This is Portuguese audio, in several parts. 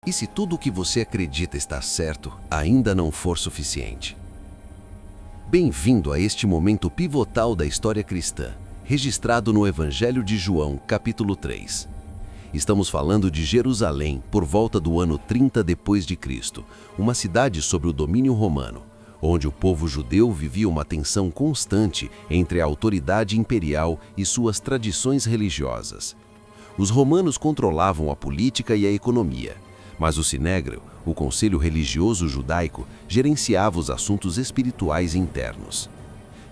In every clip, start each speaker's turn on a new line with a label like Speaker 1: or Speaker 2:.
Speaker 1: E se tudo o que você acredita estar certo ainda não for suficiente? Bem-vindo a este momento pivotal da história cristã, registrado no Evangelho de João, capítulo 3. Estamos falando de Jerusalém por volta do ano 30 depois de Cristo, uma cidade sob o domínio romano, onde o povo judeu vivia uma tensão constante entre a autoridade imperial e suas tradições religiosas. Os romanos controlavam a política e a economia, mas o Sinédrio, o conselho religioso judaico, gerenciava os assuntos espirituais internos.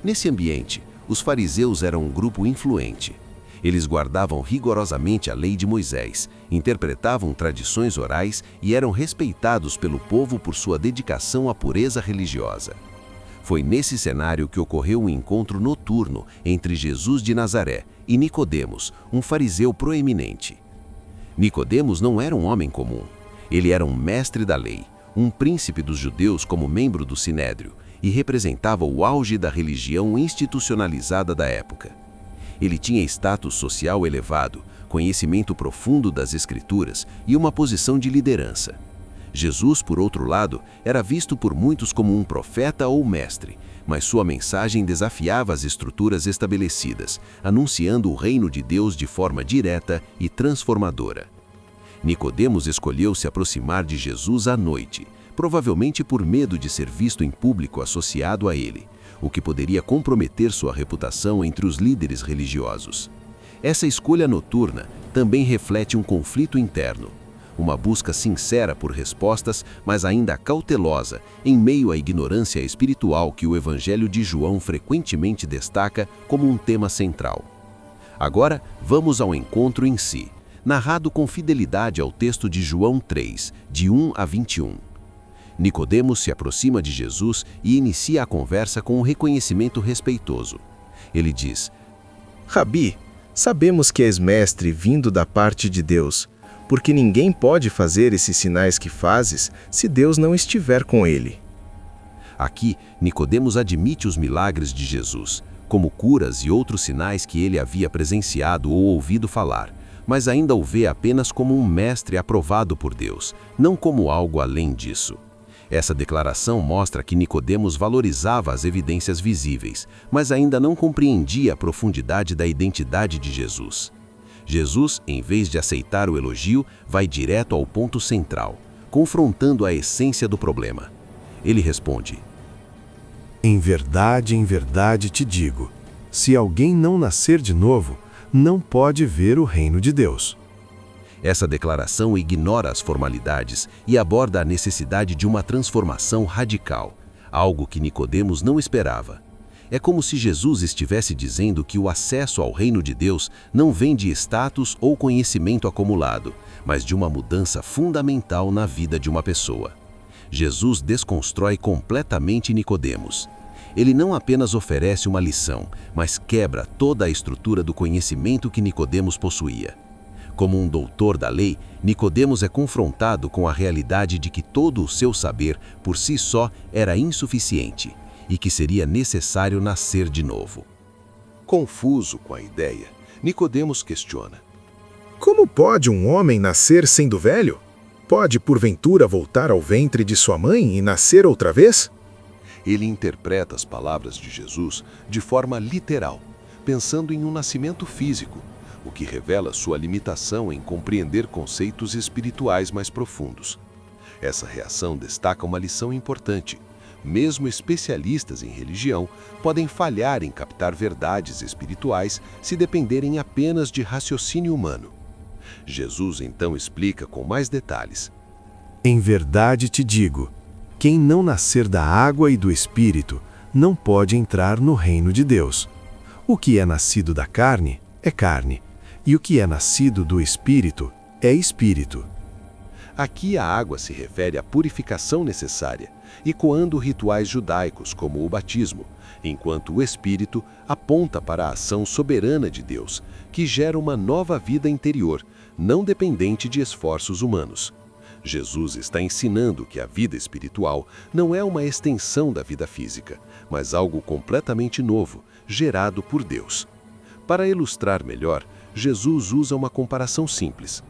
Speaker 1: Nesse ambiente, os fariseus eram um grupo influente. Eles guardavam rigorosamente a lei de Moisés, interpretavam tradições orais e eram respeitados pelo povo por sua dedicação à pureza religiosa. Foi nesse cenário que ocorreu um encontro noturno entre Jesus de Nazaré e Nicodemos, um fariseu proeminente. Nicodemos não era um homem comum. Ele era um mestre da lei, um príncipe dos judeus como membro do Sinédrio, e representava o auge da religião institucionalizada da época. Ele tinha status social elevado, conhecimento profundo das Escrituras e uma posição de liderança. Jesus, por outro lado, era visto por muitos como um profeta ou mestre, mas sua mensagem desafiava as estruturas estabelecidas, anunciando o reino de Deus de forma direta e transformadora. Nicodemos escolheu se aproximar de Jesus à noite, provavelmente por medo de ser visto em público associado a ele, o que poderia comprometer sua reputação entre os líderes religiosos. Essa escolha noturna também reflete um conflito interno, uma busca sincera por respostas, mas ainda cautelosa, em meio à ignorância espiritual que o Evangelho de João frequentemente destaca como um tema central. Agora, vamos ao encontro em si, narrado com fidelidade ao texto de João 3, de 1 a 21. Nicodemos se aproxima de Jesus e inicia a conversa com um reconhecimento respeitoso. Ele diz:
Speaker 2: Rabi, sabemos que és mestre vindo da parte de Deus, porque ninguém pode fazer esses sinais que fazes se Deus não estiver com ele.
Speaker 1: Aqui, Nicodemos admite os milagres de Jesus, como curas e outros sinais que ele havia presenciado ou ouvido falar, mas ainda o vê apenas como um mestre aprovado por Deus, não como algo além disso. Essa declaração mostra que Nicodemos valorizava as evidências visíveis, mas ainda não compreendia a profundidade da identidade de Jesus. Jesus, em vez de aceitar o elogio, vai direto ao ponto central, confrontando a essência do problema. Ele responde:
Speaker 3: em verdade te digo, se alguém não nascer de novo, não pode ver o reino de Deus.
Speaker 1: Essa declaração ignora as formalidades e aborda a necessidade de uma transformação radical, algo que Nicodemos não esperava. É como se Jesus estivesse dizendo que o acesso ao reino de Deus não vem de status ou conhecimento acumulado, mas de uma mudança fundamental na vida de uma pessoa. Jesus desconstrói completamente Nicodemos. Ele não apenas oferece uma lição, mas quebra toda a estrutura do conhecimento que Nicodemos possuía. Como um doutor da lei, Nicodemos é confrontado com a realidade de que todo o seu saber, por si só, era insuficiente e que seria necessário nascer de novo.
Speaker 4: Confuso com a ideia, Nicodemos questiona:
Speaker 2: Como pode um homem nascer sendo velho? Pode, porventura, voltar ao ventre de sua mãe e nascer outra vez?
Speaker 4: Ele interpreta as palavras de Jesus de forma literal, pensando em um nascimento físico, o que revela sua limitação em compreender conceitos espirituais mais profundos. Essa reação destaca uma lição importante. Mesmo especialistas em religião podem falhar em captar verdades espirituais se dependerem apenas de raciocínio humano. Jesus então explica com mais detalhes:
Speaker 3: em verdade te digo, quem não nascer da água e do Espírito não pode entrar no reino de Deus. O que é nascido da carne é carne, e o que é nascido do Espírito é Espírito.
Speaker 4: Aqui a água se refere à purificação necessária, ecoando rituais judaicos como o batismo, enquanto o Espírito aponta para a ação soberana de Deus, que gera uma nova vida interior, não dependente de esforços humanos. Jesus está ensinando que a vida espiritual não é uma extensão da vida física, mas algo completamente novo, gerado por Deus. Para ilustrar melhor, Jesus usa uma comparação simples.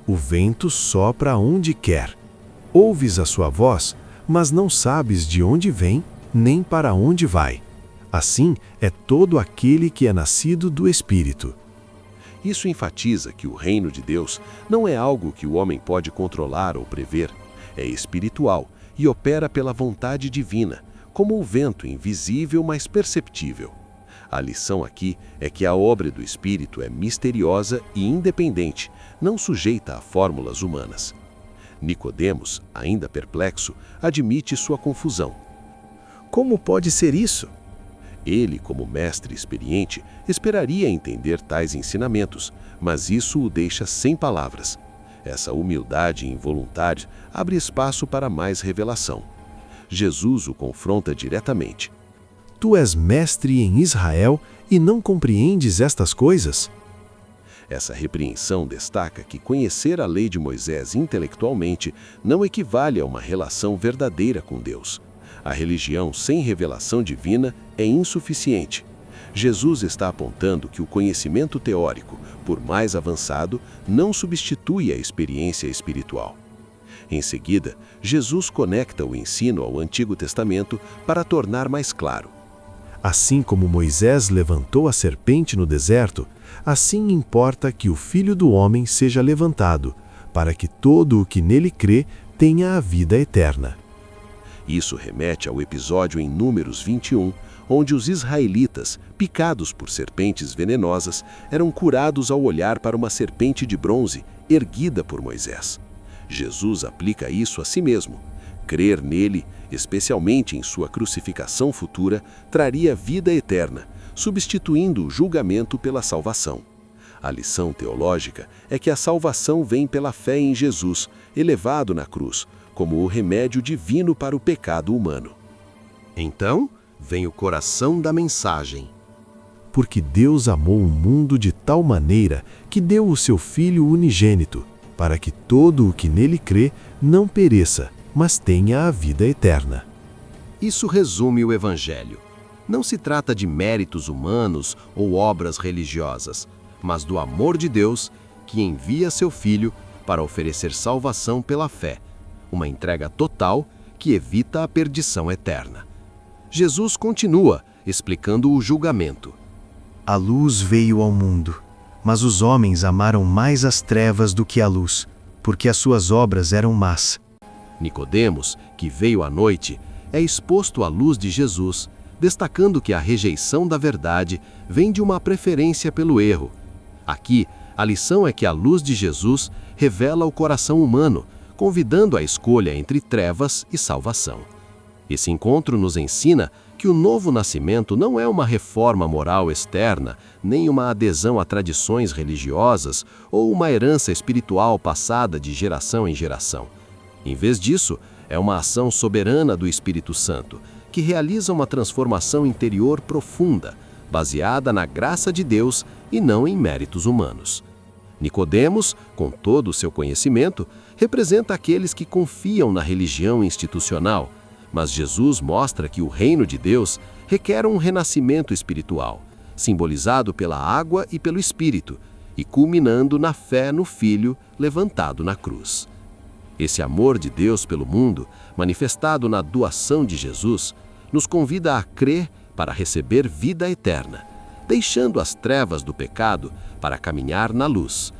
Speaker 3: O vento sopra onde quer. Ouves a sua voz, mas não sabes de onde vem, nem para onde vai. Assim é todo aquele que é nascido do Espírito.
Speaker 4: Isso enfatiza que o reino de Deus não é algo que o homem pode controlar ou prever. É espiritual e opera pela vontade divina, como o vento invisível, mas perceptível. A lição aqui é que a obra do Espírito é misteriosa e independente, não sujeita a fórmulas humanas. Nicodemos, ainda perplexo, admite sua confusão.
Speaker 2: Como pode ser isso?
Speaker 4: Ele, como mestre experiente, esperaria entender tais ensinamentos, mas isso o deixa sem palavras. Essa humildade involuntária abre espaço para mais revelação. Jesus o confronta diretamente.
Speaker 3: Tu és mestre em Israel e não compreendes estas coisas?
Speaker 4: Essa repreensão destaca que conhecer a lei de Moisés intelectualmente não equivale a uma relação verdadeira com Deus. A religião sem revelação divina é insuficiente. Jesus está apontando que o conhecimento teórico, por mais avançado, não substitui a experiência espiritual. Em seguida, Jesus conecta o ensino ao Antigo Testamento para tornar mais claro.
Speaker 3: Assim como Moisés levantou a serpente no deserto, assim importa que o Filho do Homem seja levantado, para que todo o que nele crê tenha a vida eterna.
Speaker 4: Isso remete ao episódio em Números 21, onde os israelitas, picados por serpentes venenosas, eram curados ao olhar para uma serpente de bronze erguida por Moisés. Jesus aplica isso a si mesmo. Crer nele, especialmente em sua crucificação futura, traria vida eterna, substituindo o julgamento pela salvação. A lição teológica é que a salvação vem pela fé em Jesus, elevado na cruz, como o remédio divino para o pecado humano.
Speaker 1: Então, vem o coração da mensagem.
Speaker 3: Porque Deus amou o mundo de tal maneira que deu o seu Filho unigênito, para que todo o que nele crê não pereça, mas tenha a vida eterna.
Speaker 1: Isso resume o Evangelho. Não se trata de méritos humanos ou obras religiosas, mas do amor de Deus que envia seu Filho para oferecer salvação pela fé, uma entrega total que evita a perdição eterna. Jesus continua explicando o julgamento.
Speaker 5: A luz veio ao mundo, mas os homens amaram mais as trevas do que a luz, porque as suas obras eram más.
Speaker 1: Nicodemos, que veio à noite, é exposto à luz de Jesus, destacando que a rejeição da verdade vem de uma preferência pelo erro. Aqui, a lição é que a luz de Jesus revela o coração humano, convidando a escolha entre trevas e salvação. Esse encontro nos ensina que o novo nascimento não é uma reforma moral externa, nem uma adesão a tradições religiosas ou uma herança espiritual passada de geração em geração. Em vez disso, é uma ação soberana do Espírito Santo, que realiza uma transformação interior profunda, baseada na graça de Deus e não em méritos humanos. Nicodemos, com todo o seu conhecimento, representa aqueles que confiam na religião institucional, mas Jesus mostra que o reino de Deus requer um renascimento espiritual, simbolizado pela água e pelo Espírito, e culminando na fé no Filho levantado na cruz. Esse amor de Deus pelo mundo, manifestado na doação de Jesus, nos convida a crer para receber vida eterna, deixando as trevas do pecado para caminhar na luz.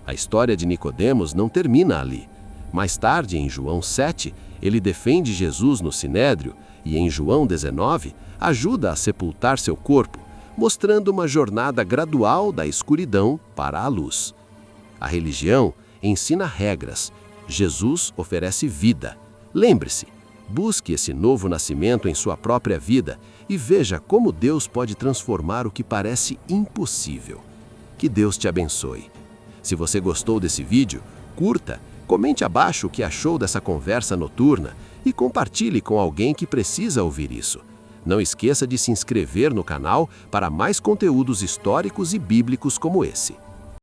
Speaker 1: A história de Nicodemos não termina ali. Mais tarde, em João 7, ele defende Jesus no Sinédrio e, em João 19, ajuda a sepultar seu corpo, mostrando uma jornada gradual da escuridão para a luz. A religião ensina regras. Jesus oferece vida. Lembre-se, busque esse novo nascimento em sua própria vida e veja como Deus pode transformar o que parece impossível. Que Deus te abençoe. Se você gostou desse vídeo, curta, comente abaixo o que achou dessa conversa noturna e compartilhe com alguém que precisa ouvir isso. Não esqueça de se inscrever no canal para mais conteúdos históricos e bíblicos como esse.